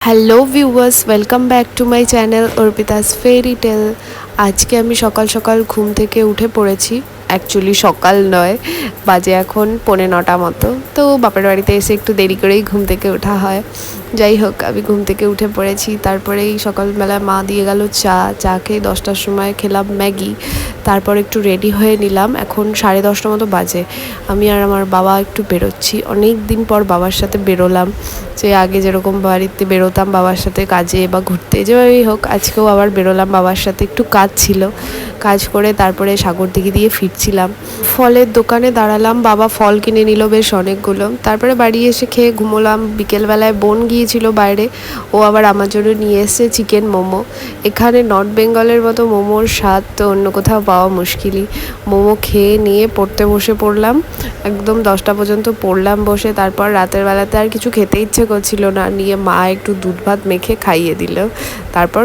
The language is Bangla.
Hello viewers, welcome back to my channel Arpita's fairy tale. আজকে আমি সকাল সকাল ঘুম থেকে উঠে পড়েছি। অ্যাকচুয়ালি সকাল নয়, বাজে এখন 9:45 মতো। তো বাপের বাড়িতে এসে একটু দেরি করেই ঘুম থেকে ওঠা হয়। যাই হোক, আমি ঘুম থেকে উঠে পড়েছি। তারপরেই সকালবেলা মা দিয়ে গেল চা খেয়ে 10টার সময় খেলাম ম্যাগি। তারপর একটু রেডি হয়ে নিলাম। এখন 10:30 মতো বাজে। আমি আর আমার বাবা একটু বেরোচ্ছি। অনেক দিন পর বাবার সাথে বেরোলাম। যে আগে যেরকম বাড়িতে বেরোতাম বাবার সাথে কাজে বা ঘুরতে, যেভাবেই হোক আজকেও আবার বেরোলাম বাবার সাথে। একটু কাজ ছিল, কাজ করে তারপরে সাগরদিঘি দিয়ে ফিরছিলাম। ফলের দোকানে দাঁড়ালাম, বাবা ফল কিনে নিল বেশ অনেকগুলো। তারপরে বাড়ি এসে খেয়ে ঘুমোলাম। বিকেলবেলায় বোন গিয়েছিল বাইরে, ও আবার আমার জন্য নিয়ে এসেছে চিকেন মোমো। এখানে নর্থ বেঙ্গলের মতো মোমোর স্বাদ তো অন্য কোথাও পাওয়া মুশকিলই। মোমো খেয়ে নিয়ে পড়তে বসে পড়লাম। একদম 10টা পর্যন্ত পড়লাম বসে। তারপর রাতের বেলাতে আর কিছু খেতে ইচ্ছে করছিল না, নিয়ে মা একটু দুধ ভাত মেখে খাইয়ে দিল। তারপর